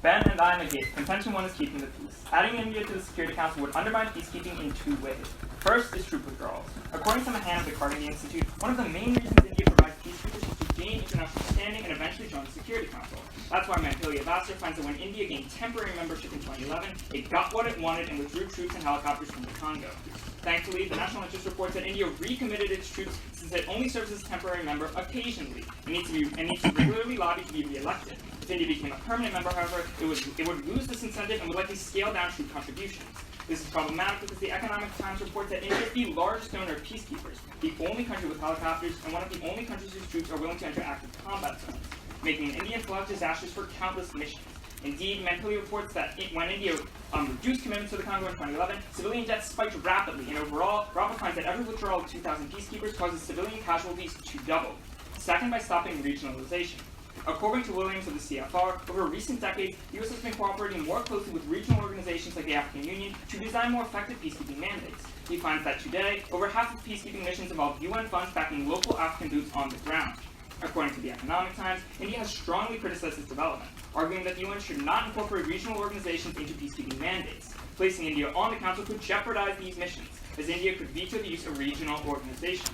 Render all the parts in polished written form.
Ben and I negate. Contention 1 is keeping the peace. Adding India to the Security Council would undermine peacekeeping in two ways. First is troop withdrawals. According to Mahan of the Carnegie Institute, one of the main reasons India provides peacekeepers is to gain international standing and eventually join the Security Council. That's why Mampilya Vassar finds that when India gained temporary membership in 2011, it got what it wanted and withdrew troops and helicopters from the Congo. Thankfully, the National Interest reports that India recommitted its troops since it only serves as a temporary member occasionally and needs to regularly lobby to be re-elected. If India became a permanent member, however, it would lose this incentive and would likely scale down troop contributions. This is problematic because the Economic Times reports that India is the largest donor of peacekeepers, the only country with helicopters, and one of the only countries whose troops are willing to enter active combat zones, making India full of disasters for countless missions. Indeed, Mampilya reports that when India reduced commitments to the Congo in 2011, civilian deaths spiked rapidly, and overall, Rafa finds that every withdrawal of 2,000 peacekeepers causes civilian casualties to double. Second, by stopping regionalization. According to Williams of the CFR, over recent decades, the U.S. has been cooperating more closely with regional organizations like the African Union to design more effective peacekeeping mandates. He finds that today, over half of peacekeeping missions involve UN funds backing local African boots on the ground. According to the Economic Times, India has strongly criticized this development, arguing that the UN should not incorporate regional organizations into peacekeeping mandates. Placing India on the Council could jeopardize these missions, as India could veto the use of regional organizations.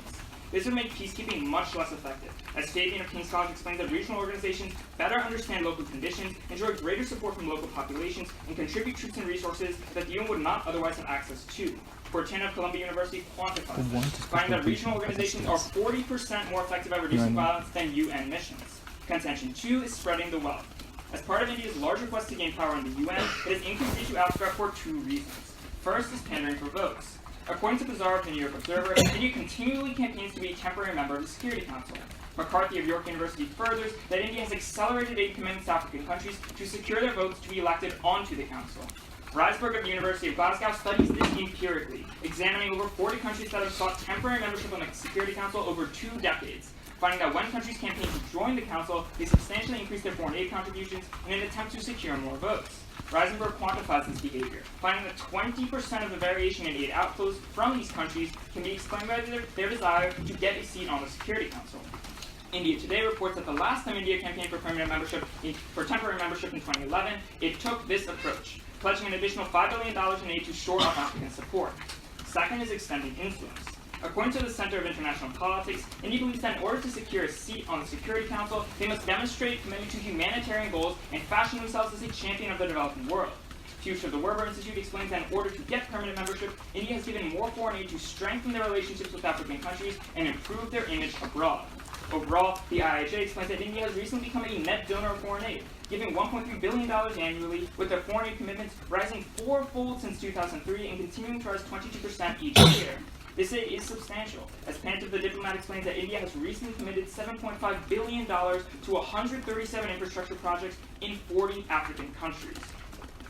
This would make peacekeeping much less effective, as Fabian of King's College explains that regional organizations better understand local conditions, enjoy greater support from local populations, and contribute troops and resources that the UN would not otherwise have access to. Fortuna of Columbia University quantifies this, finding that regional organizations are 40% more effective at reducing violence than UN missions. Contention 2 is spreading the wealth. As part of India's larger quest to gain power in the UN, it has increased issue outcry for two reasons. First is pandering for votes. According to Bazaar of the New York Observer, India continually campaigns to be a temporary member of the Security Council. McCarthy of York University furthers that India has accelerated aid commitments to African countries to secure their votes to be elected onto the Council. Reisberg of the University of Glasgow studies this empirically, examining over 40 countries that have sought temporary membership on the Security Council over 2 decades, finding that when countries campaign to join the Council, they substantially increase their foreign aid contributions in an attempt to secure more votes. Reisenberg quantifies this behavior, finding that 20% of the variation in aid outflows from these countries can be explained by their desire to get a seat on the Security Council. India Today reports that the last time India campaigned for temporary membership in 2011, it took this approach, pledging an additional $5 billion in aid to shore up African support. Second is extending influence. According to the Center of International Politics, India believes that in order to secure a seat on the Security Council, they must demonstrate commitment to humanitarian goals and fashion themselves as a champion of the developing world. Fuchs of the Werber Institute explains that in order to get permanent membership, India has given more foreign aid to strengthen their relationships with African countries and improve their image abroad. Overall, the IIJ explains that India has recently become a net donor of foreign aid, giving $1.3 billion annually, with their foreign aid commitments rising fourfold since 2003 and continuing to rise 22% each year. This aid is substantial, as Pantiv the diplomat explains that India has recently committed $7.5 billion to 137 infrastructure projects in 40 African countries.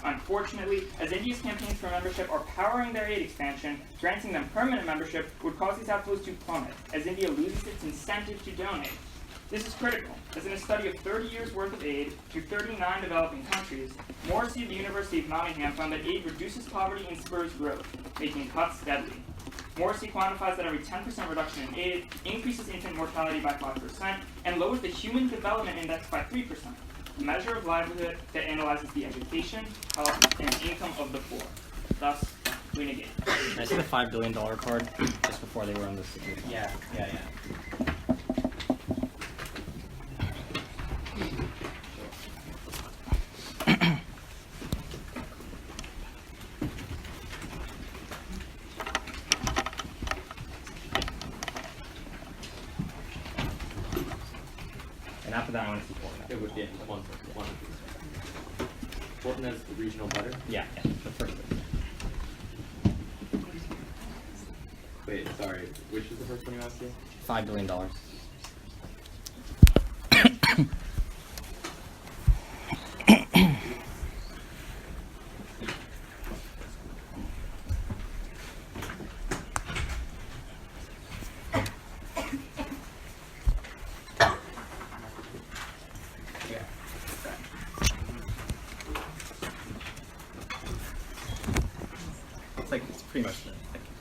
Unfortunately, as India's campaigns for membership are powering their aid expansion, granting them permanent membership would cause these outflows to plummet, as India loses its incentive to donate. This is critical, as in a study of 30 years' worth of aid to 39 developing countries, Morrissey of the University of Nottingham found that aid reduces poverty and spurs growth, making cuts deadly. Morrissey quantifies that every 10% reduction in aid increases infant mortality by 5% and lowers the Human Development Index by 3%, a measure of livelihood that analyzes the education, health, and income of the poor. Thus, we negate. I see the $5 billion card just before they were on the security. Yeah. And after that, I want to see Portland. It would be one. Portland has the regional butter. Yeah, the first one. Wait, sorry. Which is the first one you asked me? $5 billion. It's pretty much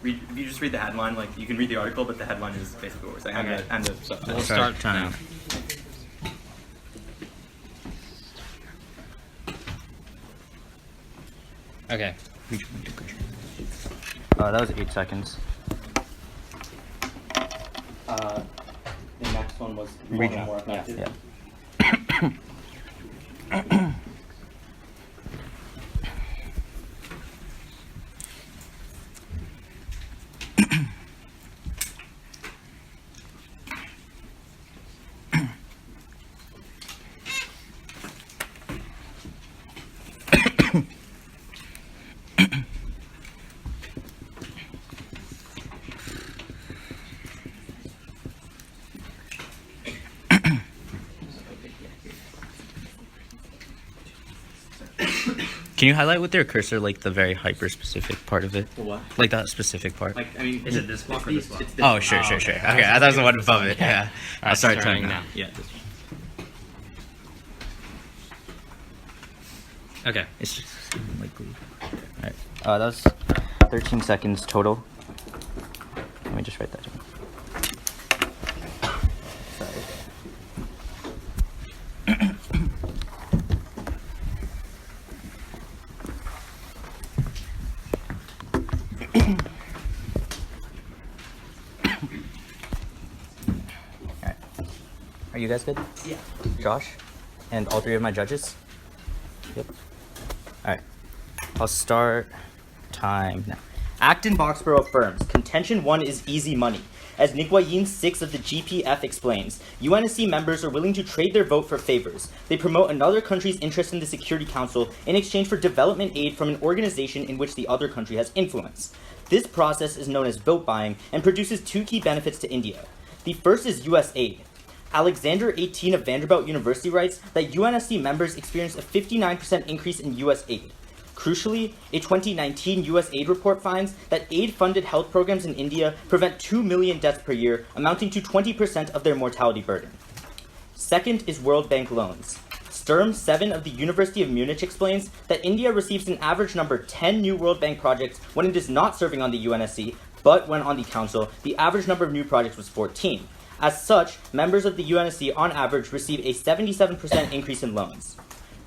if you just read the headline, like you can read the article, but the headline is basically what we're saying. Okay. And the subtitle. We'll start time. Okay. That was 8 seconds. The next one was Regional. more effective. Yeah. Can you highlight with your cursor like the very hyper-specific part of it? The what? Like that specific part. Like, I mean, is it this block or this block? Oh, sure. Okay, I thought it was the one above it. Yeah. I'll start typing now. Yeah. This Okay. It's just like glue. Alright. That was 13 seconds total. Let me just write that down. Sorry. Alright. Are you guys good? Yeah. Josh? And all 3 of my judges? Yep. Alright. I'll start time now. Acton-Boxborough firms. Contention 1 is easy money. As Nguyen 6 of the GPF explains, UNSC members are willing to trade their vote for favors. They promote another country's interest in the Security Council in exchange for development aid from an organization in which the other country has influence. This process is known as vote buying and produces 2 key benefits to India. The first is US aid. Alexander 18 of Vanderbilt University writes that UNSC members experienced a 59% increase in US aid. Crucially, a 2019 US aid report finds that aid-funded health programs in India prevent 2 million deaths per year, amounting to 20% of their mortality burden. Second is World Bank loans. Sturm 7 of the University of Munich explains that India receives an average number 10 new World Bank projects when it is not serving on the UNSC, but when on the Council, the average number of new projects was 14. As such, members of the UNSC on average receive a 77% increase in loans.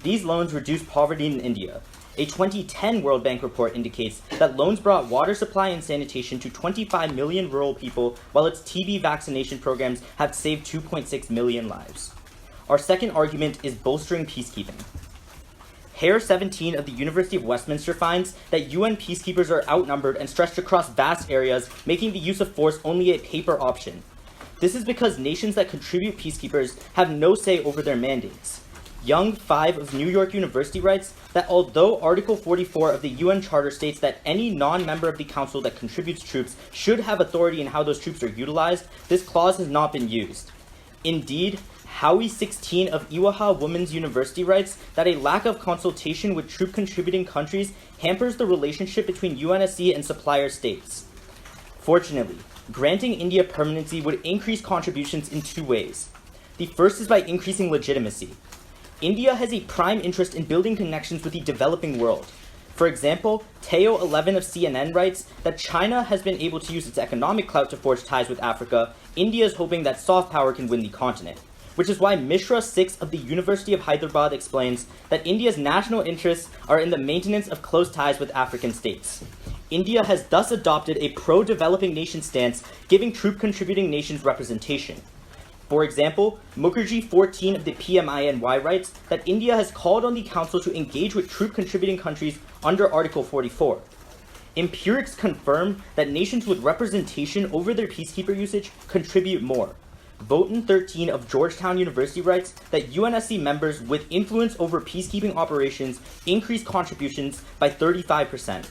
These loans reduce poverty in India. A 2010 World Bank report indicates that loans brought water supply and sanitation to 25 million rural people, while its TB vaccination programs have saved 2.6 million lives. Our second argument is bolstering peacekeeping. Hare 17 of the University of Westminster finds that UN peacekeepers are outnumbered and stretched across vast areas, making the use of force only a paper option. This is because nations that contribute peacekeepers have no say over their mandates. Young 5 of New York University writes that although Article 44 of the UN Charter states that any non-member of the Council that contributes troops should have authority in how those troops are utilized, this clause has not been used. Indeed, Howie 16 of Iwaha Women's University writes that a lack of consultation with troop-contributing countries hampers the relationship between UNSC and supplier states. Fortunately, granting India permanency would increase contributions in 2 ways. The first is by increasing legitimacy. India has a prime interest in building connections with the developing world. For example, Teo 11 of CNN writes that China has been able to use its economic clout to forge ties with Africa. India is hoping that soft power can win the continent. Which is why Mishra 6 of the University of Hyderabad explains that India's national interests are in the maintenance of close ties with African states. India has thus adopted a pro-developing nation stance, giving troop-contributing nations representation. For example, Mukherjee 14 of the PMINY writes that India has called on the Council to engage with troop-contributing countries under Article 44. Empirics confirm that nations with representation over their peacekeeper usage contribute more. Voten 13 of Georgetown University writes that UNSC members with influence over peacekeeping operations increase contributions by 35%.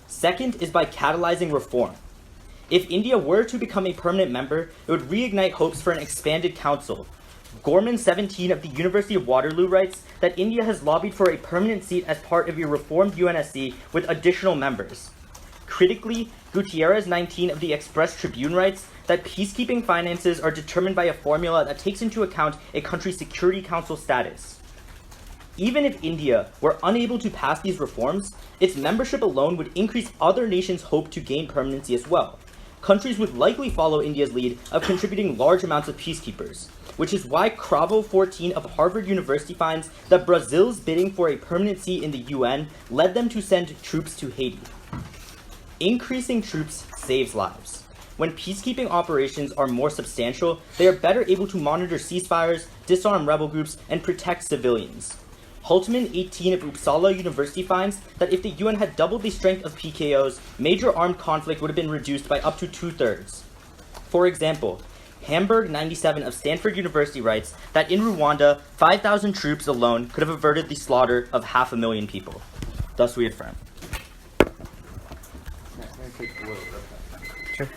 Second is by catalyzing reform. If India were to become a permanent member, it would reignite hopes for an expanded council. Gorman 17 of the University of Waterloo writes that India has lobbied for a permanent seat as part of a reformed UNSC with additional members. Critically, Gutierrez 19 of the Express Tribune writes that peacekeeping finances are determined by a formula that takes into account a country's Security Council status. Even if India were unable to pass these reforms, its membership alone would increase other nations' hope to gain permanency as well. countries would likely follow India's lead of contributing large amounts of peacekeepers, which is why Cravo 14 of Harvard University finds that Brazil's bidding for a permanent seat in the UN led them to send troops to Haiti. Increasing troops saves lives. When peacekeeping operations are more substantial, they are better able to monitor ceasefires, disarm rebel groups, and protect civilians. Hultman 18 of Uppsala University finds that if the UN had doubled the strength of PKOs, major armed conflict would have been reduced by up to 2/3. For example, Hamburg 97 of Stanford University writes that in Rwanda, 5,000 troops alone could have averted the slaughter of 500,000 people. Thus we affirm. Sure.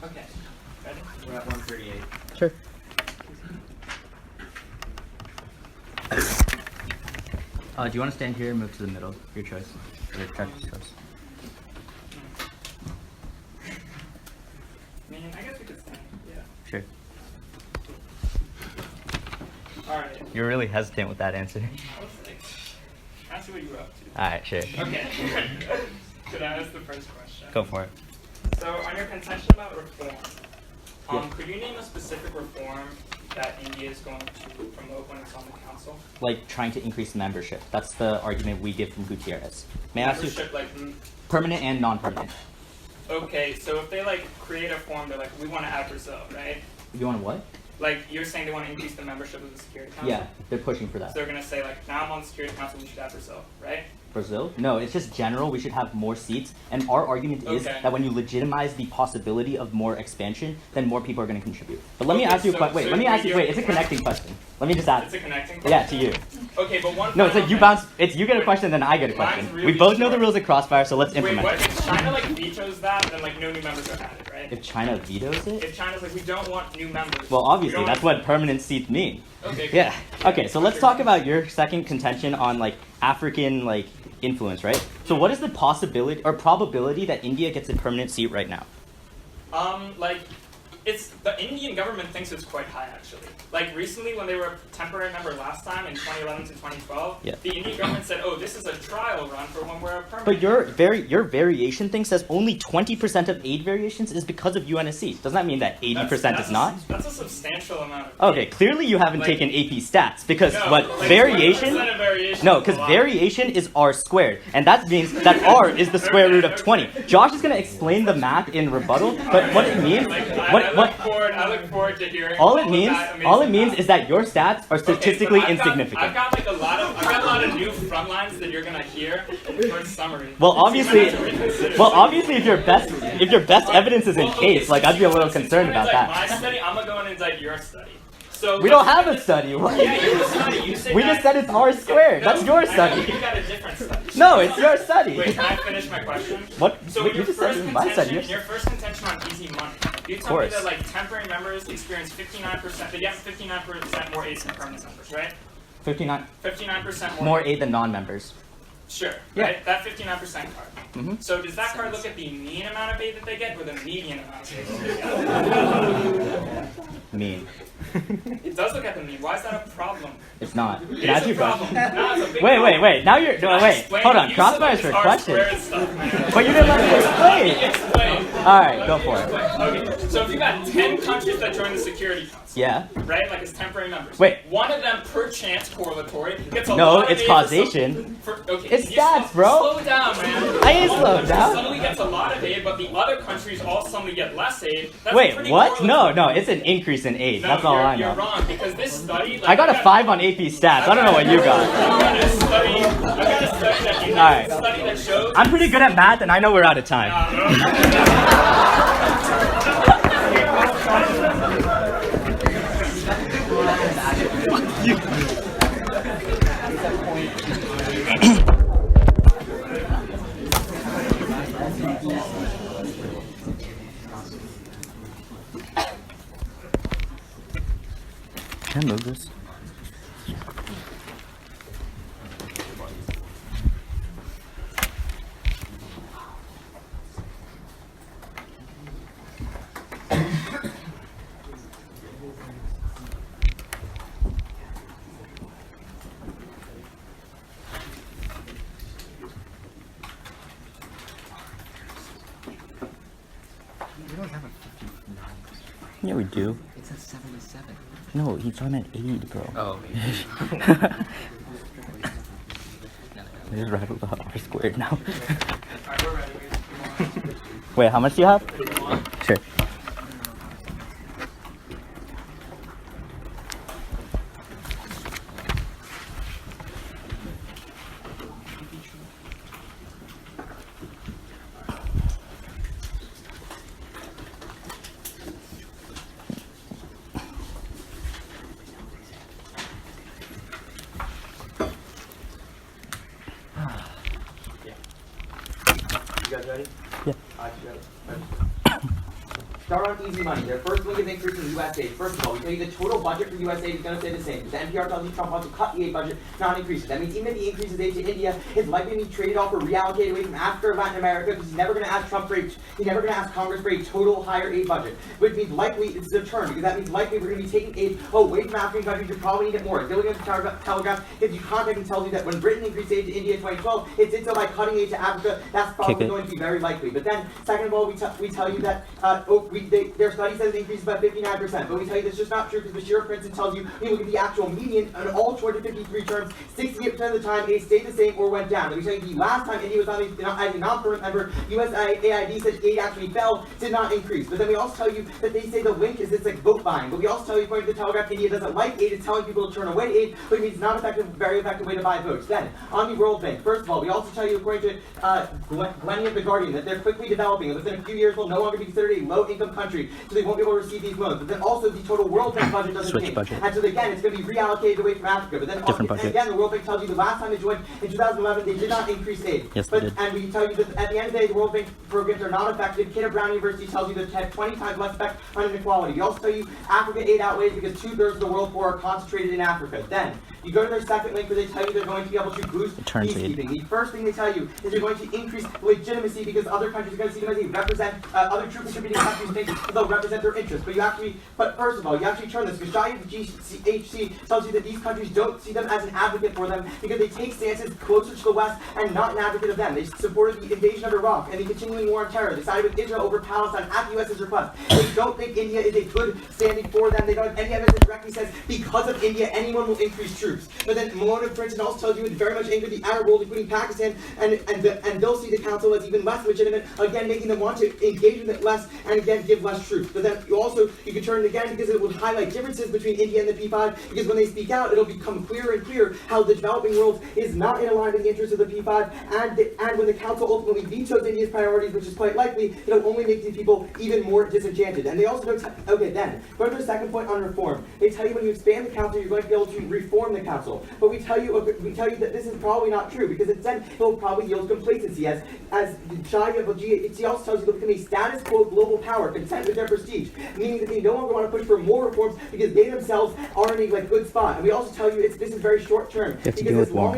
Okay. Ready? We're at 138. Sure. Do you want to stand here or move to the middle? Your choice. Your judge's choice. I mean, I guess we could stand. Yeah. Sure. All right. You're really hesitant with that answer. I was like, ask you what you were up to. Alright, sure. Okay. Should I ask the first question? Go for it. So, on your contention about reform, could you name a specific reform that India is going to promote when it's on the council? Like trying to increase membership. That's the argument we give from Gutierrez. May I ask you? Membership, like, Permanent and non-permanent. okay, so if they like create a form, they're like, we want to add Brazil, right? You want what? Like, you're saying they want to increase the membership of the Security Council? Yeah, they're pushing for that. So they're going to say, like, now I'm on the Security Council, we should add Brazil, right? Brazil? No, it's just general. We should have more seats. And our argument is Okay. that when you legitimize the possibility of more expansion, then more people are going to contribute. But let me Okay, ask you a so- question. Wait, so let me ask you. you're- Wait, it's a connecting question. Let me just ask. It's a connecting question? Yeah, to you. Okay, but one No, it's like final you thing. bounce. It's you get a Wait, question, then I get a mine's question. really We both know the short. rules of Crossfire, so let's Wait, implement what it. if China, like, vetoes that, then, like, no new members are added, right? If China vetoes it? If China's like, we don't want new members. Well, we obviously, don't that's want- what permanent seats mean. Okay, cool. Yeah. Okay, so let's talk about your second contention on like African like influence, right? So what is the possibility or probability that India gets a permanent seat right now? Like, it's, the Indian government thinks it's quite high, actually. Like, recently, when they were a temporary member last time, in 2011 to 2012, Yeah. the Indian government said, oh, this is a trial run for when we're a permanent. But your variation thing says only 20% of aid variations is because of UNSC. Doesn't that mean that 80% is not? That's a substantial amount of Okay, clearly you haven't Like- taken AP stats because No, what like variation? 20% of variation No, is a because lot. variation is r squared, and that means that r is the square root of 20. Josh is gonna explain the math in rebuttal, but what it means, Like, what I look forward to hearing all it of means, that amazing all it means math. is that your stats are statistically Okay, so insignificant. I've got like a lot of new front lines that you're gonna hear in the first summary. Well, So you obviously, might have to reconsider. well, obviously, if your best evidence is in Well, case, like I'd be a little since concerned you wanna about indict that. My study, I'm gonna go and indict your study. So We don't have a study. What? Yeah, you have a study. You said We that- just said it's r squared. That's your I know, study. You got a different study. No, it's your study. Wait, can I finish my question? What? So Wait, in you your just said first it was my study. contention, your first contention on easy money, you tell me course. that like temporary members experience 59%, they get 59% more aid than permanent members, right? 59 59% more. more aid than non-members. Sure. Yeah. Right. That 59% card. Mhm. So does that card look at the mean amount of aid that they get, or the median amount of aid that they get? Mean. It does look at the mean. Why is that a problem? It's not. It Can I is ask a you a problem. question? No, it's a big Wait, problem. Now you're. Can I Wait. explain? Hold on. You Crossfire is said for this questions. R-squared stuff, man. But you didn't let me explain. Explain. All right, go for it. Okay, so if you got 10 countries that join the Security Council, Yeah. right, like as temporary members, Wait. one of them per chance correlatory gets a No, lot of it's aid for causation. okay, It's you stats, slow, bro. Slow down, man. I ain't slowed down. Suddenly gets a lot of aid, but the other countries all suddenly get less aid. That's Wait, pretty what? correlatory. No, it's an increase in aid. No, That's all I you're know. wrong because this study. Like, I got a 5 on AP stats. I don't know what you got. I got a study that you Alright. study that shows. I'm pretty good at math, and I know we're out of time. Yeah, we do. It says 77. No, he's talking about aid, bro. Oh. I just rattled off R squared now. Alright, we're ready. Come on. Wait, how much do you have? Sure. You guys ready? Yeah. Start on easy money. Their first link is increase in U.S. aid. First of all, we tell you the total budget for U.S. aid is going to stay the same. The NPR tells you Trump wants to cut the aid budget, not increase it. That means even if he increases aid to India, it's likely to be traded off or reallocated away from Africa or Latin America because he's never going to ask Congress for a total higher aid budget. Which means likely, it's the term, because that means likely we're going to be taking aid away from African countries who probably need it more. Gilligan's Telegraph gives you context and tells you that when Britain increased aid to India in 2012, it did so by cutting aid to Africa. That's probably going to be very likely. But then, second of all, we tell you that their study says it increases by 59%, but we tell you that's just not true because the Bashir Princeton tells you when you look at the actual median on all 253 terms, 68% of the time aid stayed the same or went down. And we tell you the last time India was as a non-permanent member, USAID said aid actually fell, did not increase. But then we also tell you that they say the link is this like vote buying. But we also tell you, according to the Telegraph, India doesn't like aid, it's telling people to turn away aid, but it means it's not effective, very effective way to buy votes. Then, on the World Bank, first of all, we also tell you, according to Glennie of The Guardian, that they're quickly developing, and within a few years will no longer be considered a low-income country, so they won't be able to receive these loans. But then also the total World Bank budget doesn't change. And so again, it's going to be reallocated away from Africa. But then and again, the World Bank tells you the last time they joined in 2011, they did not increase aid. Yes, but, they did. And we tell you that at the end of the day, the World Bank programs are not effective. Kid of Brown University tells you that they have 20 times less effect on inequality. We also tell you Africa aid outweighs because 2/3 of the world poor are concentrated in Africa. Then you go to their second link where they tell you they're going to be able to boost peacekeeping. The first thing they tell you is they're going to increase legitimacy because other countries are going to see them as they represent other troop contributing countries think they'll represent their interests. But first of all, you actually turn this because Shai of the GHC tells you that these countries don't see them as an advocate for them because they take stances closer to the West and not an advocate of them. They supported the invasion of Iraq and the continuing war on terror. They sided with Israel over Palestine at the U.S.'s request. They don't think India is a good standing for them. They don't have any evidence that directly says because of India, anyone will increase troops. But then Malone of Princeton also tells you it very much angered the Arab world, including Pakistan, and they'll see the council as even less legitimate, again making them want to engage with it less and again give less troops. But then you can turn it again because it will highlight differences between India and the P5 because when they speak out, it'll become clearer and clearer how the developing world is not in alignment with the interests of the P5 and when the council ultimately vetoes India's priorities, which is quite likely, it'll only make these people even more disenchanted. And they also don't okay, then, go to the second point on reform. They tell you when you expand the council, you're going to be able to reform the council. But we tell you that this is probably not true because it will probably yield complacency as Shai of the GHC also tells you they'll become a status quo global power, content with their prestige, meaning that they no longer want to push for more reforms because they themselves are in a good spot. And we also tell you this is very short term because as long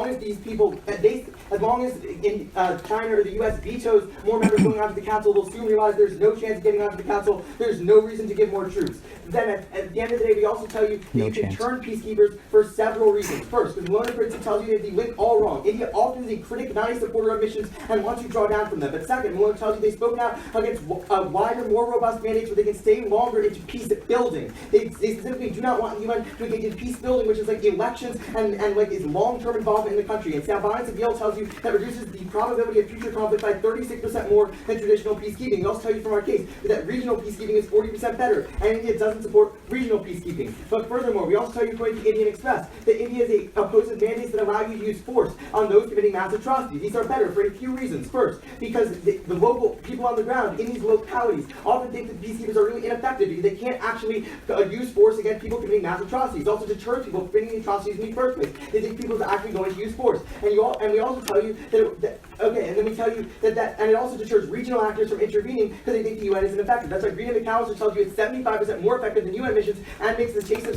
as these people, as long as in China or the U.S. vetoes more members going onto the council, they'll soon realize there's no chance of getting onto the council. There's no reason to give more troops. Then at the end of the day, we also tell you that you can turn peacekeepers for several reasons. First, because Malone Princeton tells you that they link all wrong. India often is a critic, not a supporter of missions, and wants to draw down from them. But second, Malone tells you they've spoken out against wider, more robust mandates where they can stay longer into peace building. They specifically do not want the UN to engage in peace building, which is like elections and is long-term involvement in the country. And Salvanus of Yale tells you that reduces the probability of future conflict by 36% more than traditional peacekeeping. We also tell you from our case that regional peacekeeping is 40% better, and India doesn't support regional peacekeeping. But furthermore, we also tell you, according to Indian Express, that India opposes mandates that allow you to use force on those committing mass atrocities. These are better for a few reasons. First, because the local people on the ground in these localities often think that peacekeepers are really ineffective because they can't actually use force against people committing mass atrocities. It also deters people from committing atrocities in the first place. They think people are actually going to use force. And we also tell you and then we tell you and it also deters regional actors from intervening because they think the UN isn't effective. That's why Green and McAllister tells you it's 75% more effective than UN missions and makes the chase of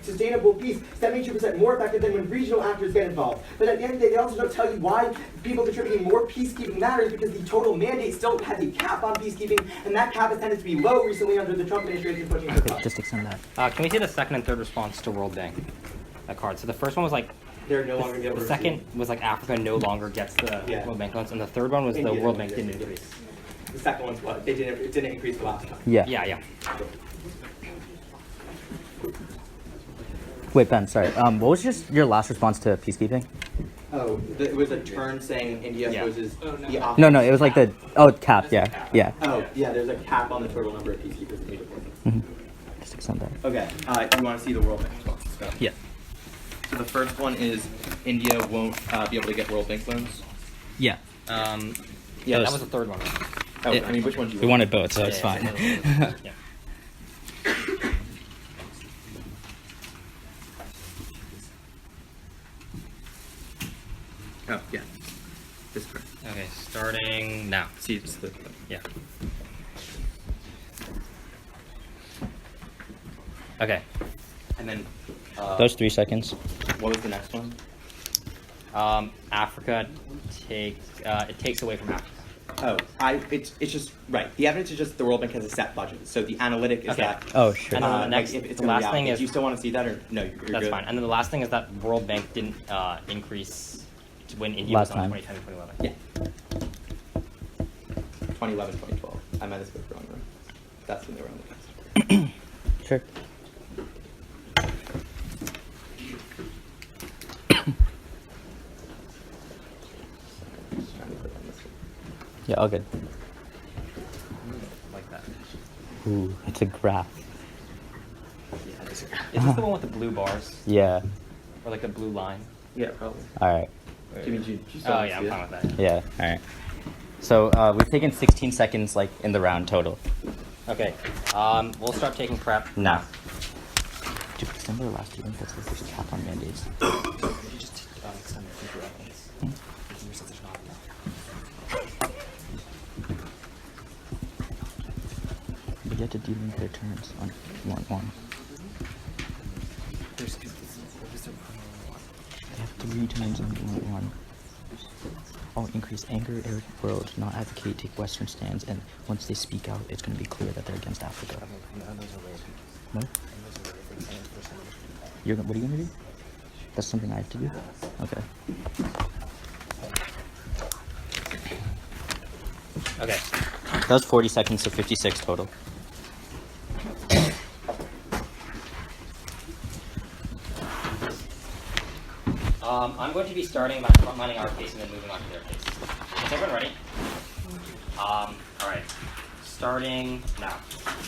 sustainable peace 72% more effective than when regional actors get involved. But at the end of the day, they also don't tell you why people contributing more peacekeeping matters because the total mandate still has a cap on peacekeeping, and that cap has tended to be low recently under the Trump administration pushing for cuts. Just extend that. Can we see the second and third response to World Bank card? So the first one was like They're no longer the second was like Africa no longer gets the World Bank loans, and the third one was India the World Bank didn't didn't increase. The second one's what? It didn't increase the last time. Yeah. Yeah. Wait, Ben, sorry. What was just your last response to peacekeeping? Oh, it was a turn saying India Yeah. opposes the opposite. No, it was like the cap. Yeah. Oh, yeah, there's a cap on the total number of peacekeepers in Egypt. Just extend that. Okay, you want to see the World Bank responses? So. Yeah. So the first one is India won't be able to get World Bank loans. Yeah. Yeah, that was the third one. Oh, Yeah. I mean, which one do you We want? wanted both, so it's fine. Yeah. Oh, yeah. This part. Okay, starting now. See, it's the. Yeah. Okay. And then. Those 3 seconds. What was the next one? Africa it takes away from Africa. Oh, it's just right. The evidence is just the World Bank has a set budget. So the analytic is Okay. that. Oh, sure. And then the like, next, if it's the gonna last be out. thing is Do you still want to see that or no? You're that's good. fine. And then the last thing is that World Bank didn't increase when India Last was on time. 2010 2011. Yeah. 2011, 2012. I might have spelled it wrong. That's when they were on the test. Sure. Just trying to put it on this one. Yeah, all good. Like that. Ooh, it's a graph. Yeah, this is- Is this the one with the blue bars Yeah. or like the blue line? Yeah, probably. All right. Jimmy, do you still Oh wanna yeah, see I'm it? fine with that. Yeah. All right. So we've taken 16 seconds, like in the round total. Okay. We'll start taking prep Now. Dude, December last year, that's the first cap on mandates. You just extend the future evidence. Your sense is not But you have to delink their turns on 1-1. There's They have 3 turns on 1-1. All increase anger, arrogant world, not advocate, take Western stands, and once they speak out, it's going to be clear that they're against Africa. What? What are you going to do? That's something I have to do? Okay. Okay. That was 40 seconds, so 56 total. I'm going to be starting by frontlining our case and then moving on to their case. Is everyone ready? All right. Starting now.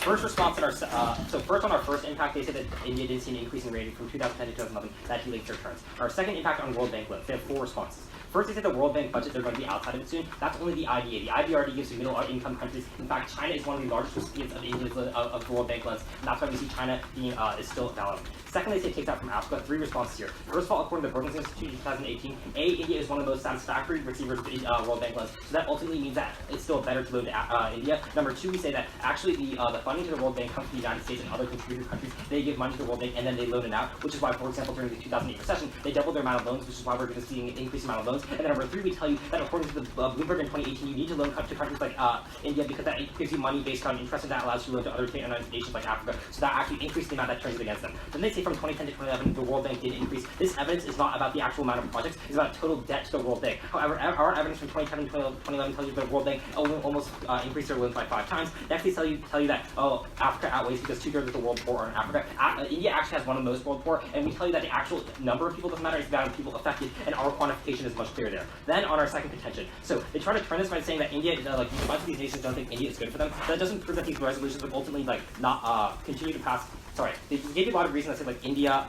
First response in our so first on our first impact, they said that India didn't see an increase in rating from 2010 to 2011 that he linked their turns. Our second impact on World Bank loans, they have 4 responses. First, they said the World Bank budget, they're going to be outside of it soon. That's only the IDA. The IDA already gives to middle-income countries. In fact, China is one of the largest recipients of India's of World Bank loans. And that's why we see China being is still valid. Second, they say it takes out from Africa. 3 responses here. First of all, according to the Brookings Institute in 2018, India is one of the most satisfactory receivers of World Bank loans. So that ultimately means that it's still better to loan to India. Number 2, we say that actually the funding to the World Bank comes from the United States and other contributor countries. They give money to the World Bank and then they loan it out, which is why, for example, during the 2008 recession, they doubled their amount of loans, which is why we're going to see an increased amount of loans. And then number 3, we tell you that according to the Bloomberg in 2018, you need to loan to countries like India because that gives you money based on interest and that allows you to loan to other nations like Africa. So that actually increased the amount that turns it against them. Then they say from 2010 to 2011, the World Bank did increase. This evidence is not about the actual amount of projects, it's about total debt to the World Bank. However, our evidence from 2010 to 2011 tells you that the World Bank almost increased their loans by 5 times. Next, they tell you that, oh, Africa outweighs because 2/3 of the world poor are in Africa. India actually has one of the most world poor, and we tell you that the actual number of people doesn't matter, it's the amount of people affected, and our quantification is much clearer there. Then on our second contention, so they try to turn this by saying that India, like a bunch of these nations don't think India is good for them. That doesn't prove that these resolutions would ultimately not continue to pass. Sorry, they gave you a lot of reasons that say like India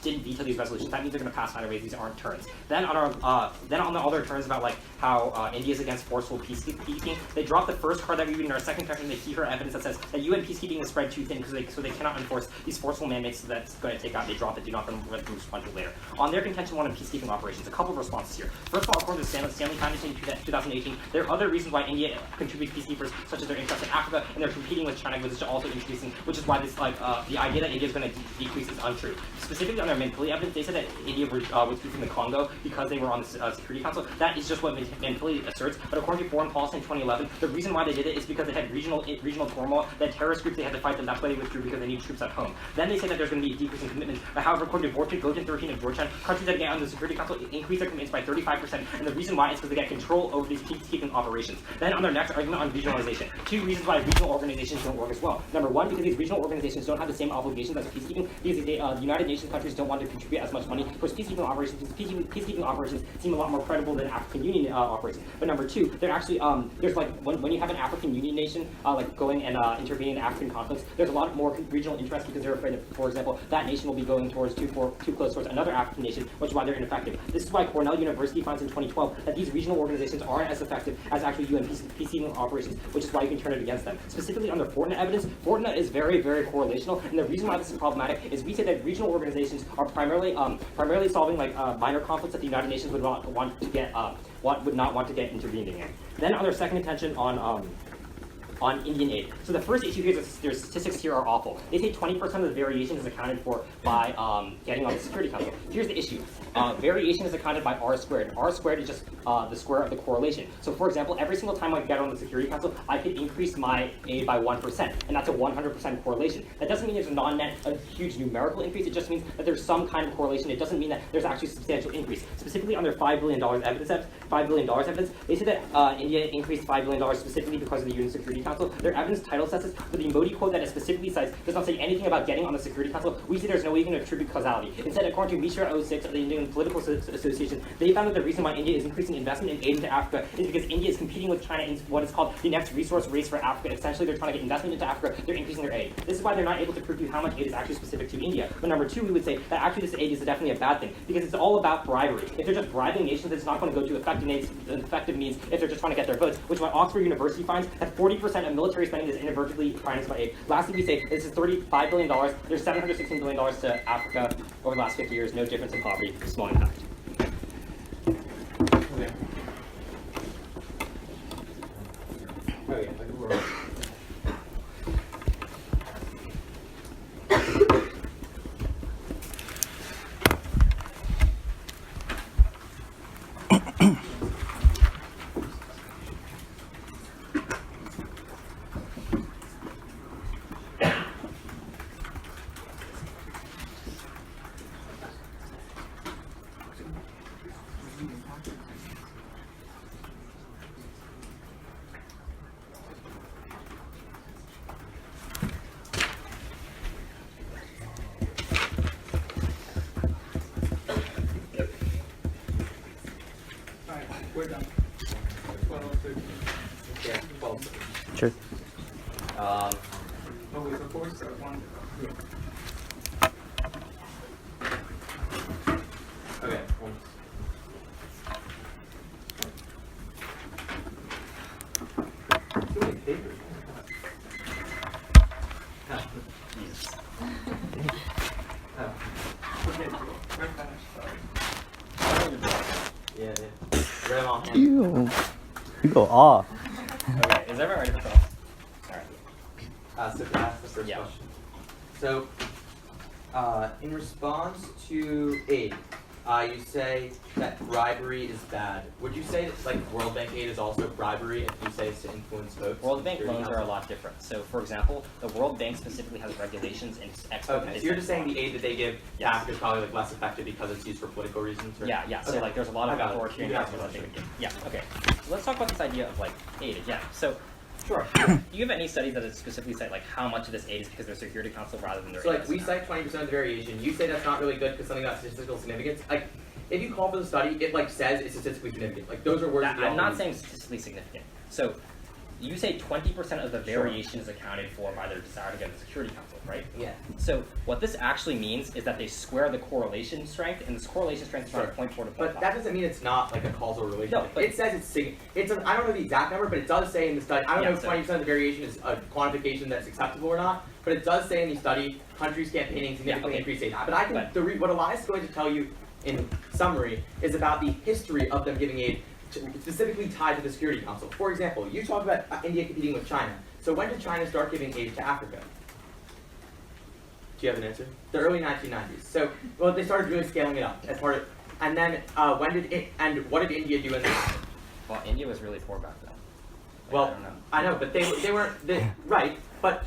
didn't veto these resolutions. That means they're going to pass either way. These aren't turns. Then on the other turns about like how India is against forceful peacekeeping, they dropped the first card that we read in our second section. They keep her evidence that says that UN peacekeeping is spread too thin so they cannot enforce these forceful mandates that's going to take out. They drop it. Do not respond to later. On their contention one in peacekeeping operations, a couple of responses here. First of all, according to Stanley Foundation in 2018, there are other reasons why India contributes peacekeepers, such as their interest in Africa, and they're competing with China, which is also increasing, which is why this the idea that India is going to decrease is untrue. Specifically on their Manipuli evidence, they said that India withdrew from the Congo because they were on the Security Council. That is just what Manipuli asserts. But according to foreign policy in 2011, the reason why they did it is because they had regional turmoil, that terrorist groups, they had to fight them. That's why they withdrew, because they need troops at home. Then they say that there's going to be a decrease in commitments. But however, according to Votin 13 and Georgetown, countries that get on the Security Council increase their commitments by 35%. And the reason why is because they get control over these peacekeeping operations. Then on their next argument on regionalization, 2 reasons why regional organizations don't work as well. Number 1, because these regional organizations don't have the same obligations as peacekeeping, because the United Nations countries don't want to contribute as much money towards peacekeeping operations, because peacekeeping operations seem a lot more credible than African Union operations. But number 2, they're actually, there's like, when you have an African Union nation like going and intervening in African conflicts, there's a lot more regional interest, because they're afraid that, for example, that nation will be going towards too close towards another African nation, which is why they're ineffective. This is why Cornell University finds in 2012 that these regional organizations aren't as effective as actually UN peacekeeping operations, which is why you can turn it against them. Specifically on their Fortna evidence, Fortna is very, very correlational, and the reason why this is problematic is we say that regional organizations are primarily solving like minor conflicts that the United Nations would not want to get intervening in. Then on their second intention on Indian aid. So the first issue here is their statistics here are awful. They say 20% of the variation is accounted for by getting on the Security Council. Here's the issue. Variation is accounted by R squared. R squared is just the square of the correlation. So for example, every single time I get on the Security Council, I could increase my aid by 1%, and that's a 100% correlation. That doesn't mean there's a huge numerical increase. It just means that there's some kind of correlation. It doesn't mean that there's actually a substantial increase. Specifically on their $5 billion evidence, they say that India increased $5 billion specifically because of the UN Security Council. Their evidence title says this, but the Modi quote that it specifically cites does not say anything about getting on the Security Council. We see there's no way you can attribute causality. Instead, according to Mishra 06 of the Indian Political Association, they found that the reason why India is increasing investment in aid into Africa is because India is competing with China in what is called the next resource race for Africa. Essentially, they're trying to get investment into Africa, they're increasing their aid. This is why they're not able to prove to you how much aid is actually specific to India. But number 2, we would say that actually this aid is definitely a bad thing, because it's all about bribery. If they're just bribing nations, it's not going to go to effective means if they're just trying to get their votes, which is why Oxford University finds that 40% of military spending is inadvertently financed by aid. Lastly, we say this is $35 billion. There's $716 billion to Africa over the last 50 years. No difference in poverty. Small impact. We're done. 12:13. Yeah, 12. Sure. Oh, wait, before we start, one. Okay. Too many papers. Okay, we're finished. Sorry. Yeah. Read them all. Ew. You go off. Okay, is everyone ready for 12? All right. So that's the first Yeah. question. So, in response to aid, you say that bribery is bad. Would you say that World Bank aid is also bribery if you say it's to influence votes? World Bank loans are a lot different. So, for example, the World Bank specifically has regulations and export. Okay, so you're just saying the aid that they give to Yes. Africa is probably less effective because it's used for political reasons? Or? Yeah. So Okay. there's a lot of I got it. authoritarian You got aspects it. that they would give. Yeah. Okay. So let's talk about this idea of aid again. So, Sure. do you have any studies that specifically cite how much of this aid is because of their Security Council rather than their So aid? we cite 20% of the variation. You say that's not really good because something about statistical significance. If you call for the study, it says it's statistically significant. Those are words. That, I'm not saying statistically significant. So you say 20% of the variation is accounted for by their desire to get the Security Council, right? Yeah. So what this actually means is that they square the correlation strength, and this correlation strength is around 0.4 to 0.5. But that doesn't mean it's not a causal relationship. No, but it says it's I don't know the exact number, but it does say in the study. I don't know if 20% of the variation is a quantification that's acceptable or not, but it does say in the study countries campaigning significantly increase aid. But I can what Elias is going to tell you in summary is about the history of them giving aid specifically tied to the Security Council. For example, you talk about India competing with China. So when did China start giving aid to Africa? Do you have an answer? The early 1990s. So, well, they started really scaling it up as part of, and then when did it, and what did India do in this? Well, India was really poor back then. Well, I don't know. I know, but they weren't right. But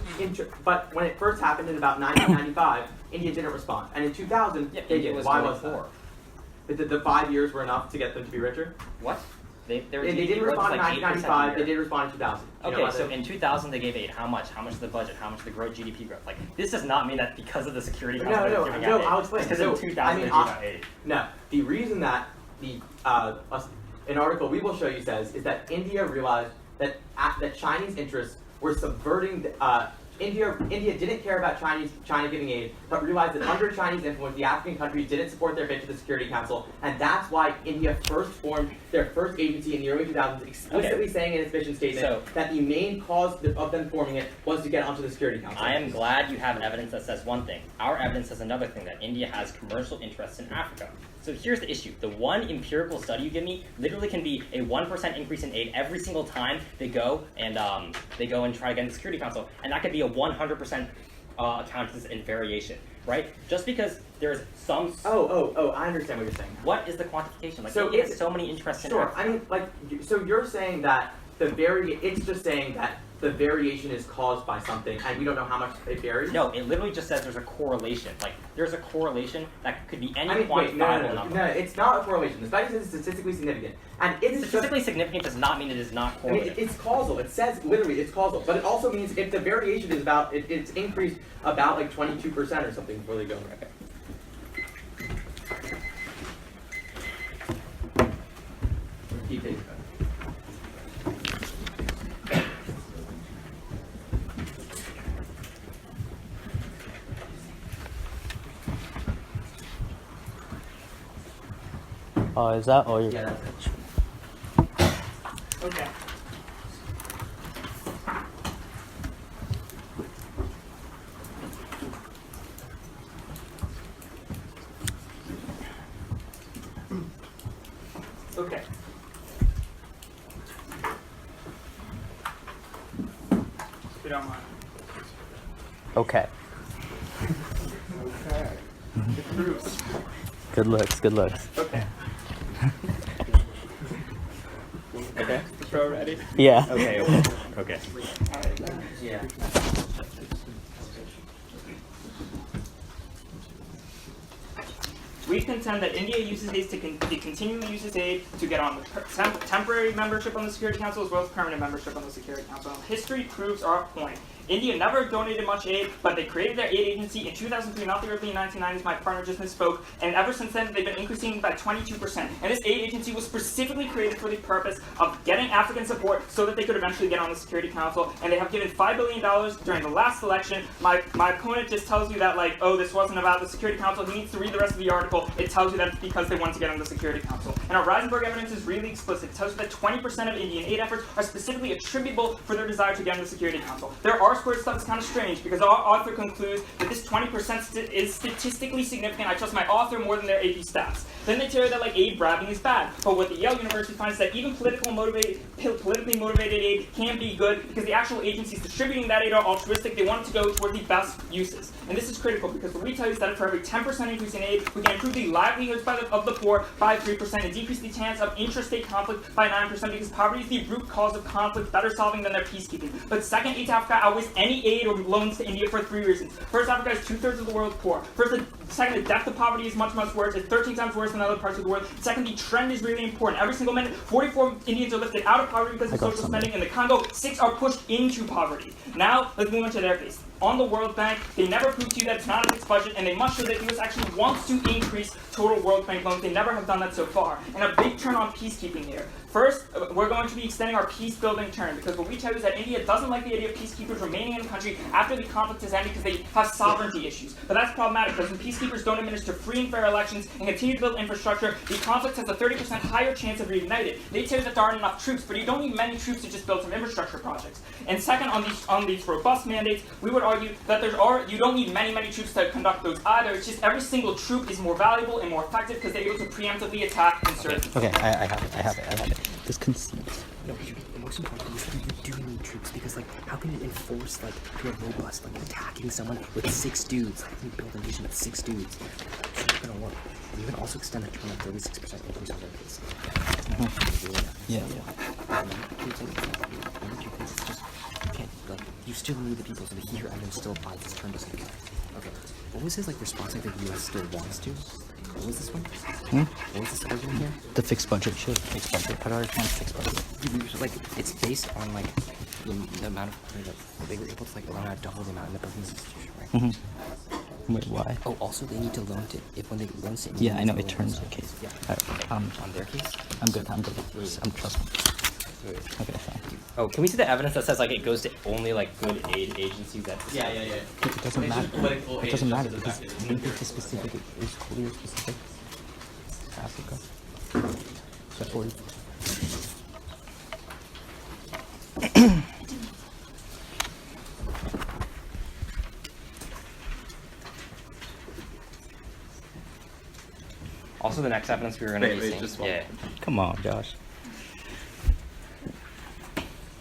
but when it first happened in about 1995, India didn't respond, and in 2000 Yeah, they India did. was Why really was poor. that? The 5 years were enough to get them to be richer. What? They Didn't respond in 1995. They did respond in 2000. You know Okay, why so they- in 2000 they gave aid. How much? How much of the budget? How much of the growth GDP growth? Like this does not mean that because of the Security Council they're giving out aid. I'll explain. Because So, in 2000 I mean, they gave out aid. No, the reason that an article we will show you says is that India realized that that Chinese interests were subverting India didn't care about China giving aid, but realized that under Chinese influence, the African countries didn't support their bid to the Security Council, and that's why India first formed their first agency in the early 2000s, explicitly saying in its mission statement that the main cause of them forming it was to get onto the Security Council. I am glad you have evidence that says one thing. Our evidence says another thing, that India has commercial interests in Africa. So here's the issue. The one empirical study you give me literally can be a 1% increase in aid every single time they go and try to get in the Security Council, and that could be a 100% accountance in variation, right? Just because there's some. Oh, I understand what you're saying. What is the quantification? Like, So India has it's- so many interests in Sure, Africa. I mean, like, so you're saying that it's just saying that the variation is caused by something, and we don't know how much it varies? No, it literally just says there's a correlation. Like, there's a correlation that could be any I mean, quantifiable number. no, it's not a correlation. The study says it's statistically significant, and it's Statistically significant does not mean it is not I mean, correlative. it's causal. It says literally it's causal, but it also means if the variation is about it's increased about like 22% or something before they go. Keep taking that. Is that all you? Yeah, that's it. Okay. Okay. If you don't mind. Okay. Okay. It proves. Good looks. Good looks. Okay. Okay. Pro ready? Yeah. Okay. Okay. Yeah. We contend that India uses aid it continually uses aid to get on temporary membership on the Security Council as well as permanent membership on the Security Council. History proves our point. India never donated much aid, but they created their aid agency in 2003, not the early 1990s. My partner just misspoke. And ever since then, they've been increasing by 22%. And this aid agency was specifically created for the purpose of getting African support so that they could eventually get on the Security Council. And they have given $5 billion during the last election. My opponent just tells you that, like, oh, this wasn't about the Security Council. He needs to read the rest of the article. It tells you that it's because they want to get on the Security Council. And our Reisenberg evidence is really explicit. It tells you that 20% of Indian aid efforts are specifically attributable for their desire to get on the Security Council. There are squared stuff that's kind of strange because our author concludes that this 20% is statistically significant. I trust my author more than their AP stats. Then they tell you that like aid grabbing is bad. But what the Yale University finds is that even politically motivated aid can be good because the actual agencies distributing that aid are altruistic. They want it to go toward the best uses. And this is critical because what we tell you is that for every 10% increase in aid, we can improve the livelihoods of the poor by 3% and decrease the chance of intrastate conflict by 9% because poverty is the root cause of conflict better solving than their peacekeeping. But second, aid to Africa outweighs any aid or loans to India for 3 reasons. First, Africa is 2/3 of the world's poor. Second, the depth of poverty is much, much worse. It's 13 times worse than other parts of the world. Second, the trend is really important. Every single minute, 44 Indians are lifted out of poverty because of social spending. In the Congo, 6 are pushed into poverty. Now, let's move on to their case. On the World Bank, they never prove to you that it's not in its budget, and they must show that the U.S. actually wants to increase total World Bank loans. They never have done that so far. And a big turn on peacekeeping here. First, we're going to be extending our peace-building term, because what we tell you is that India doesn't like the idea of peacekeepers remaining in the country after the conflict has ended because they have sovereignty issues. But that's problematic, because when peacekeepers don't administer free and fair elections and continue to build infrastructure, the conflict has a 30% higher chance of reigniting. They tell you that there aren't enough troops, but you don't need many troops to just build some infrastructure projects. And second, on these robust mandates, we would argue that you don't need many troops to conduct those either. It's just every single troop is more valuable and more effective because they're able to preemptively attack insurgents. Okay, I have it. This concedes. No, most important thing is that you do need troops because, like, how can you enforce, like, to a robust, like, attacking someone with 6 dudes? How can you build a nation with 6 dudes? It's not gonna work. You can also extend the term of 36% increase on their case. Yeah. You still need the people, so the heater item still applies. This term doesn't apply. Okay. What was his, like, response, like, the U.S. still wants to? What was this one? What was this argument here? The fixed budget shit. Fixed budget. How do I respond to fixed budget? Like, it's based on, like, the amount of, they were able to, like, loan out double the amount in the building institution, right? Wait, why? Oh, also they need to loan to, if when they loan to Yeah, I know, it turns the case. Yeah. Alright, On their case? I'm good. I'm trust me. Okay, fine. Oh, can we see the evidence that says like it goes to only like good aid agencies that? Yeah. It doesn't matter. Political It doesn't matter aid because justice link it to specific, is clear specific to Africa. Step forward. Also, the next evidence we were gonna be seeing. just one. Yeah. Come on, Josh.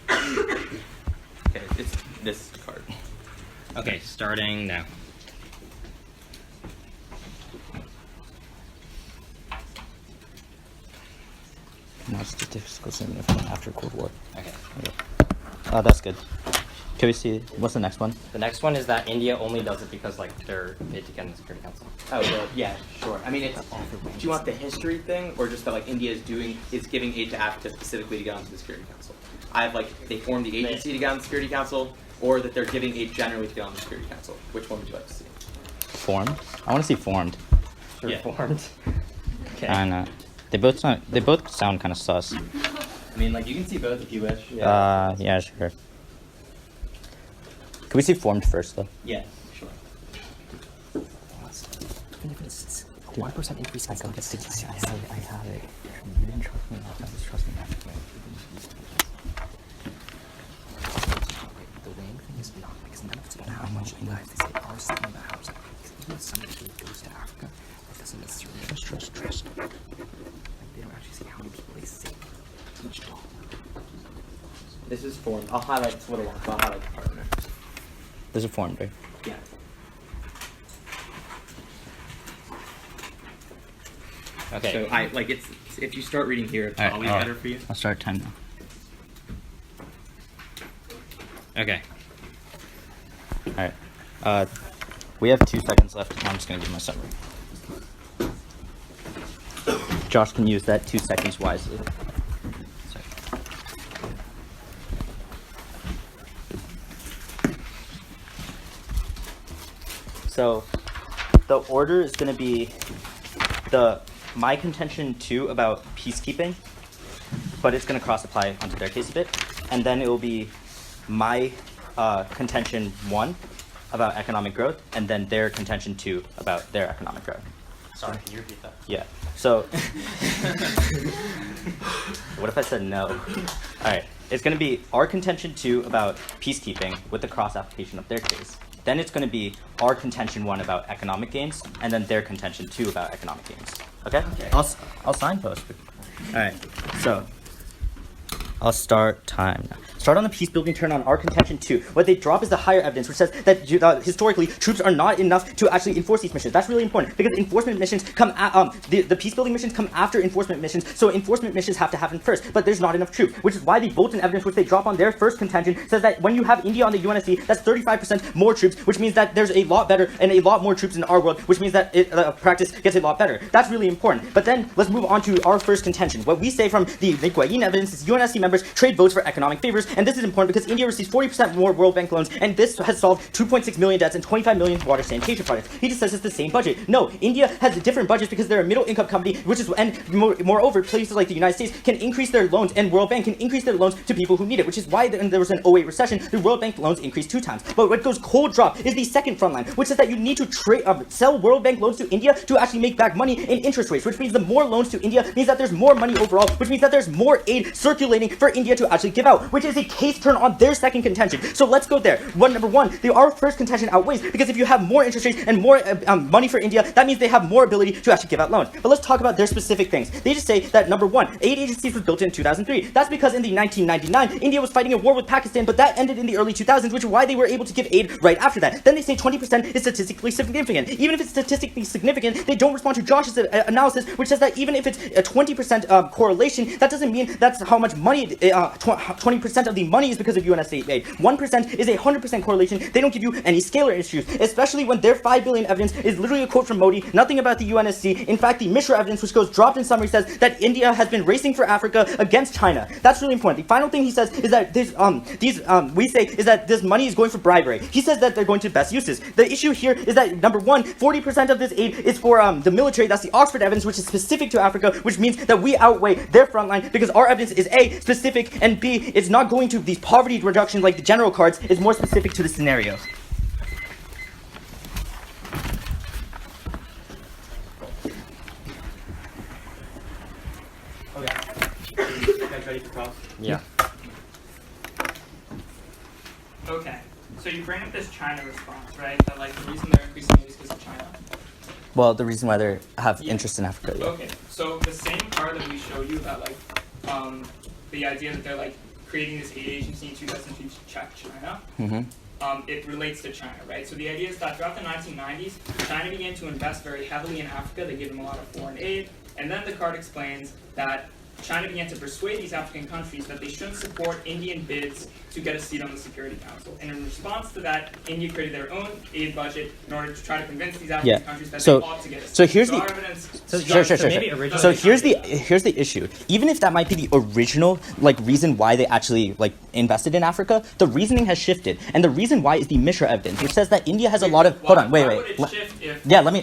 Okay, it's this card. Okay, starting now. Now statistical significance after Cold War. Okay. Oh, that's good. Can we see, what's the next one? The next one is that India only does it because like they're paid to get in the Security Council. Oh well, yeah, sure. I mean, it's. Do you want the history thing, or just that like India is giving aid to Africa specifically to get onto the Security Council? I have like they formed the agency to get on the Security Council, or that they're giving aid generally to get on the Security Council. Which one would you like to see? Formed? I want to see formed. Yeah. Reformed. Okay. I know. They both sound kind of sus. I mean, like you can see both if you wish. Yeah, sure. Can we see formed first, though? Yeah, sure. Even if it's 1% increase, I still get 60 cents. I have it. You didn't trust me last time, just trust me now. The land thing is not, because none of it's about how much you guys, they say are something about how much, because even if some of it goes to Africa, it doesn't necessarily trust. Like, they don't actually say how many people they save each dollar. This is formed. I'll highlight this little one. So I'll highlight the part in there. This is formed, right? Yeah. Okay. So I like it's if you start reading here, it's always better for you. I'll start time now. Okay. Alright. We have 2 seconds left. I'm just going to give my summary. Josh can use that 2 seconds wisely. Sorry. So, the order is going to be my contention 2 about peacekeeping, but it's going to cross-apply onto their case a bit. And then it will be my contention 1 about economic growth, and then their contention 2 about their economic growth. Sorry, can you repeat that? Yeah. So, what if I said no? All right. It's going to be our contention 2 about peacekeeping with the cross-application of their case. Then it's going to be our contention 1 about economic gains, and then their contention 2 about economic gains. Okay? I'll signpost. All right. So, I'll start time now. Start on the peace building turn on our contention 2. What they drop is the higher evidence, which says that historically troops are not enough to actually enforce these missions. That's really important because enforcement missions come the peace building missions come after enforcement missions, so enforcement missions have to happen first. But there's not enough troops, which is why the Bolton evidence, which they drop on their first contention, says that when you have India on the UNSC, that's 35% more troops, which means that there's a lot better and a lot more troops in our world, which means that practice gets a lot better. That's really important. But then let's move on to our first contention. What we say from the Guayin evidence is UNSC members trade votes for economic favors, and this is important because India receives 40% more World Bank loans, and this has solved 2.6 million deaths and 25 million water sanitation projects. He just says it's the same budget. No, India has different budgets because they're a middle income company, which is, and moreover, places like the United States can increase their loans, and World Bank can increase their loans to people who need it, which is why there was an 08 recession, the World Bank loans increased 2 times. But what goes cold drop is the second front line, which says that you need to sell World Bank loans to India to actually make back money in interest rates, which means the more loans to India means that there's more money overall, which means that there's more aid circulating for India to actually give out, which is a case turn on their second contention. So let's go there. Number one, our first contention outweighs, because if you have more interest rates and more money for India, that means they have more ability to actually give out loans. But let's talk about their specific things. They just say that number one, aid agencies was built in 2003. That's because in the 1999, India was fighting a war with Pakistan, but that ended in the early 2000s, which is why they were able to give aid right after that. Then they say 20% is statistically significant. Even if it's statistically significant, they don't respond to Josh's analysis, which says that even if it's a 20% correlation, that doesn't mean that's how much money, 20% of the money is because of UNSC aid. 1% is a 100% correlation. They don't give you any scalar issues, especially when their 5 billion evidence is literally a quote from Modi, nothing about the UNSC. In fact, the Mishra evidence, which goes dropped in summary, says that India has been racing for Africa against China. That's really important. The final thing he says is that this money is going for bribery. He says that they're going to best uses. The issue here is that number one, 40% of this aid is for the military. That's the Oxford evidence, which is specific to Africa, which means that we outweigh their frontline because our evidence is A, specific, and B, it's not going to these poverty reductions like the general cards. It's more specific to the scenario. Okay. You guys ready for cross? Yeah. Okay. So you bring up this China response, right? That like the reason they're increasing it is because of China. Well, the reason why they have Yeah. interest in Africa. Yeah. Okay. So the same card that we showed you about like the idea that they're like creating this aid agency in 2002 to check China. Mm-hmm. It relates to China, right? So the idea is that throughout the 1990s, China began to invest very heavily in Africa. They gave them a lot of foreign aid. And then the card explains that China began to persuade these African countries that they shouldn't support Indian bids to get a seat on the Security Council. And in response to that, India created their own aid budget in order to try to convince these African countries that they ought to get a seat. So here's our evidence. So here's the issue. Even if that might be the original reason why they actually invested in Africa, the reasoning has shifted, and the reason why is the Mishra evidence, which says that India has a lot of. Hold on, wait.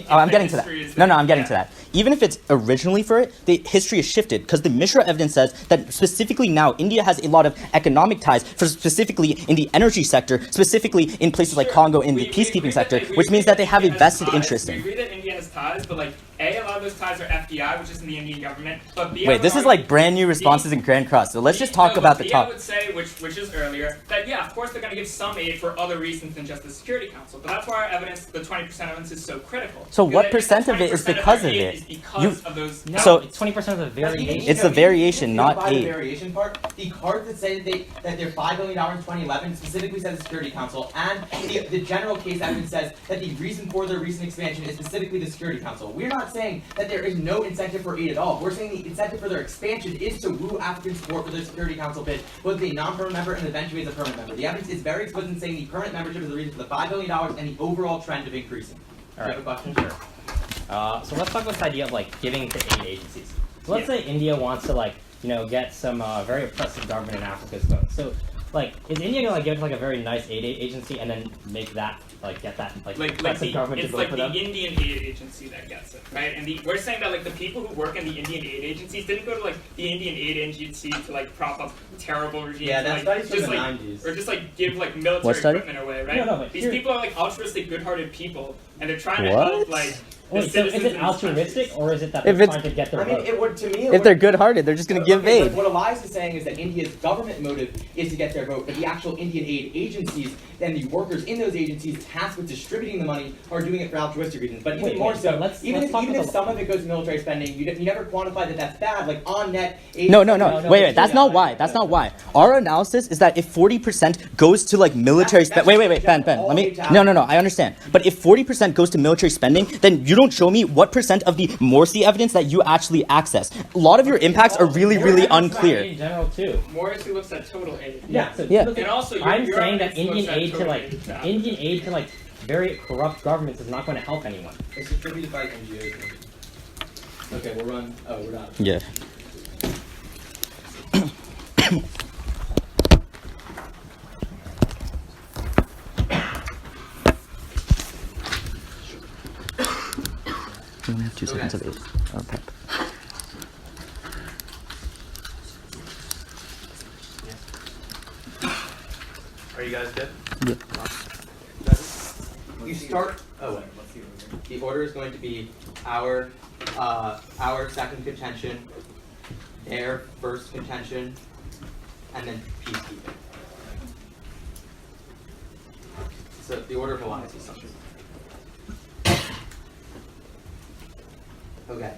I'm getting to that. No, I'm getting to that. Even if it's originally for it, the history is shifted because the Mishra evidence says that specifically now India has a lot of economic ties, specifically in the energy sector, specifically in places like Congo in the peacekeeping sector, which means that they have a vested interest in. We agree that India has ties, but A, a lot of those ties are FDI, which is in the Indian government. But B, wait, this is brand new responses in Grand Cross. So let's just talk about the top. I would say, which is earlier, that yeah, of course they're going to give some aid for other reasons than just the Security Council. But that's why our evidence, the 20% evidence, is so critical. So what percent of it is because of it? Of those. No, So it's 20% of the variation. It's the variation, not the aid. variation part. The cards that say that they're $5 billion in 2011 specifically says the Security Council, and the general case evidence says that the reason for their recent expansion is specifically the Security Council. We're not saying that there is no incentive for aid at all. We're saying the incentive for their expansion is to woo African support for their Security Council bid, both the non-permanent member and eventually as a permanent member. The evidence is very explicit in saying the permanent membership is the reason for the $5 billion and the overall trend of increasing. All right. Do you have a question? Sure. So let's talk about this idea of giving to aid agencies. So let's say India wants to get some very oppressive government in Africa's vote. So is India gonna give it to a very nice aid agency and then make that get that oppressive government to vote for them? It's the Indian aid agency that gets it, right? And we're saying that the people who work in the Indian aid agencies didn't go to the Indian aid agency to prop up terrible regimes. Yeah, that study's from the 90s. Or just give military equipment away, right? No, these people are altruistic, good-hearted people, and they're trying to What? help Wait, so is it altruistic or is it that If they're it's- trying to get their I mean, vote? it would, to me, If they're good-hearted, they're just going to give Okay, aid. but what Elias is saying is that India's government motive is to get their vote, but the actual Indian aid agencies and the workers in those agencies tasked with distributing the money are doing it for altruistic reasons. But even more so, even if some of it goes to military spending, you never quantify that that's bad. On net, No. Wait. That's not why. That's not why. Our analysis is that if 40% goes to military spending. Wait, Ben. Let me. No. I understand. But if 40% goes to military spending, then you don't show me what percent of the Morsi evidence that you actually access. A lot of your impacts are really unclear. In general too. Morrissey looks at total aid. Yeah. So Yeah. look at- And also, I'm your saying that evidence Indian looks at aid to total aid to Indian aid to very corrupt governments is not going to help anyone. It's distributed by NGOs. Okay, we'll run. Oh, we're not. Yeah. We only have 2 seconds of aid. Okay. Are you guys good? Yep. You start. Oh wait. The order is going to be our second contention, their first contention, and then peacekeeping. So the order of Elias is something. Okay.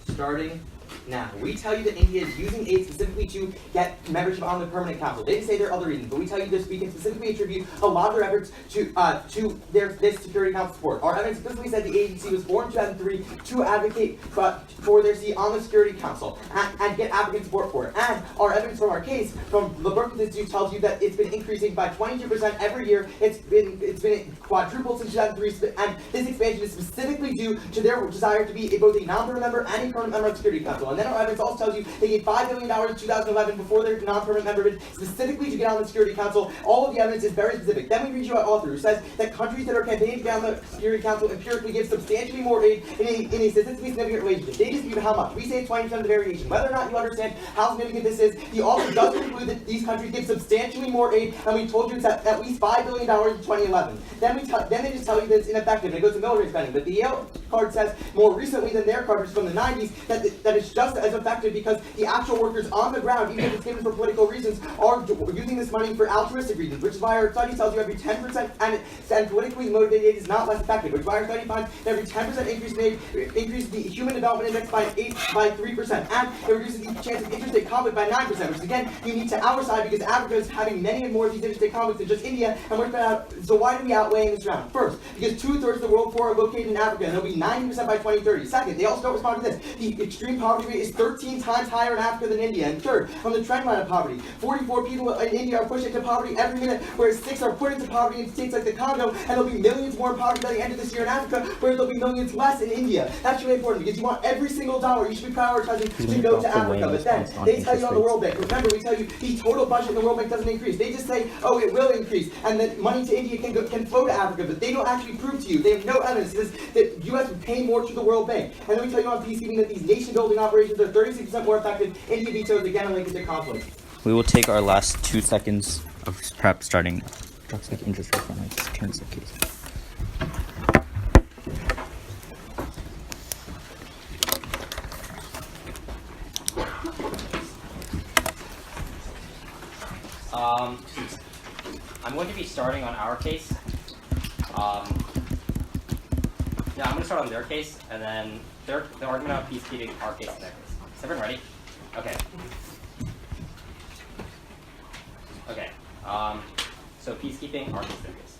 Starting now. We tell you that India is using aid specifically to get membership on the permanent council. They say there are other reasons, but we tell you this. We can specifically attribute a lot of their efforts to this Security Council support. Our evidence explicitly said the agency was formed in 2003 to advocate for their seat on the Security Council and get applicant support for it. And our evidence from our case from the Brookings Institute tells you that it's been increasing by 22% every year. It's been quadrupled since 2003, and this expansion is specifically due to their desire to be both a non-permanent member and a permanent member of the Security Council. And then our evidence also tells you they gave $5 billion in 2011 before their non-permanent member bid specifically to get on the Security Council. All of the evidence is very specific. Then we read you out all through. It says that countries that are campaigning to get on the Security Council empirically give substantially more aid in a statistically significant relationship. They dispute how much. We say it's 20% of the variation. Whether or not you understand how significant this is, the author does conclude that these countries give substantially more aid, and we told you it's at least $5 billion in 2011. Then they just tell you that it's ineffective, and it goes to military spending. But the Yale card says more recently than their card, which is from the 90s, that it's just as effective because the actual workers on the ground, even if it's given for political reasons, are using this money for altruistic reasons, which is why our study tells you every 10% and politically motivated aid is not less effective, which is why our study finds that every 10% increase in aid increases the Human Development Index by 3%, and it reduces the chance of interstate conflict by 9%, which is again unique to our side because Africa is having many and more of these interstate conflicts than just India, and we're spread out. So why do we outweigh in this round? First, because 2/3 of the world poor are located in Africa, and it'll be 90% by 2030. Second, they also don't respond to this. The extreme poverty rate is 13 times higher in Africa than India. And third, on the trend line of poverty, 44 people in India are pushed into poverty every minute, whereas 6 are put into poverty in states like the Congo, and there'll be millions more in poverty by the end of this year in Africa, whereas there'll be millions less in India. That's really important because you want every single dollar you should be prioritizing to go to Africa. But then they tell you on the World Bank, remember we tell you the total budget in the World Bank doesn't increase. They just say, oh, it will increase, and that money to India can flow to Africa, but they don't actually prove to you. They have no evidence that the U.S. would pay more to the World Bank. And then we tell you on peacekeeping that these nation-building operations are 36% more effective. India vetoes again and linked to conflict. We will take our last 2 seconds of prep starting. Toxic interest rate finance turns the case. I'm going to be starting on our case. Yeah, I'm going to start on their case, and then the argument of peacekeeping, our case, and their case. Is everyone ready? Okay. Okay. So peacekeeping, our case, their case.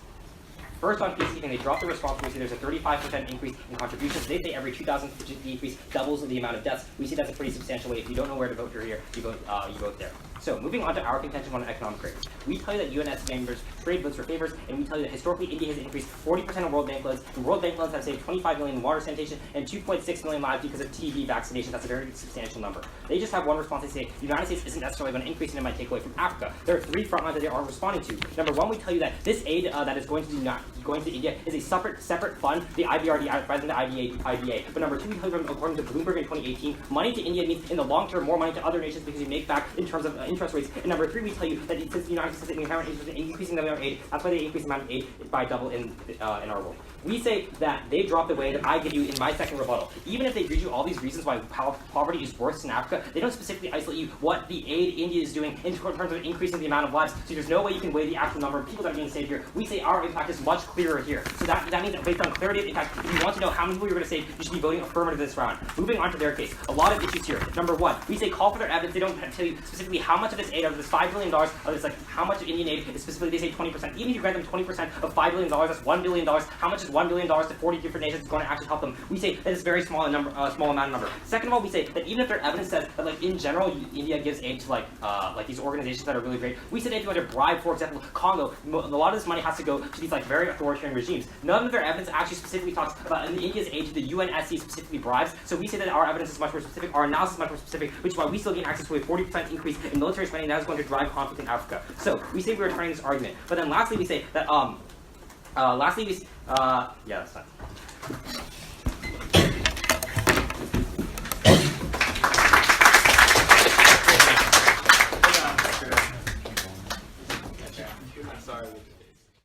First on peacekeeping, they dropped the responsibility. There's a 35% increase in contributions. They say every 2,000 the increase doubles the amount of deaths. We see that's a pretty substantial way. If you don't know where to vote, you're here. You vote there. So moving on to our contention on economic rates. We tell you that UNS members trade votes for favors, and we tell you that historically India has increased 40% of World Bank loans. And World Bank loans have saved 25 million in water sanitation and 2.6 million lives because of TB vaccination. That's a very substantial number. They just have one response. They say the United States isn't necessarily going to increase, and it might take away from Africa. There are 3 front lines that they are responding to. Number 1, we tell you that this aid that is going to India is a separate fund, the IBRD, rather than the IDA. But number 2, we tell you according to Bloomberg in 2018, money to India means in the long term more money to other nations because you make back in terms of interest rates. And number 3, we tell you that since the United States is increasing the amount of aid, that's why they increase the amount of aid by double in our world. We say that they dropped the way that I give you in my second rebuttal. Even if they read you all these reasons why poverty is worse in Africa, they don't specifically isolate you what the aid India is doing in terms of increasing the amount of lives. So there's no way you can weigh the actual number of people that are being saved here. We say our impact is much clearer here. So that means that based on clarity of impact, if you want to know how many people you're going to save, you should be voting affirmative this round. Moving on to their case, a lot of issues here. Number 1, we say call for their evidence. They don't tell you specifically how much of this aid, of this $5 billion, of this how much of Indian aid is specifically. They say 20%. Even if you grant them 20% of $5 billion, that's $1 billion. How much is $1 billion to 40 different nations is going to actually help them? We say that it's a very small amount of number. Second of all, we say that even if their evidence says that in general India gives aid to like these organizations that are really great, we say they have to bribe, for example, Congo. A lot of this money has to go to these very authoritarian regimes. None of their evidence actually specifically talks about India's aid to the UNSC specifically bribes. So we say that our evidence is much more specific, our analysis is much more specific, which is why we still gain access to a 40% increase in military spending that is going to drive conflict in Africa. So we say we are turning this argument. But then lastly we say that yeah, that's fine.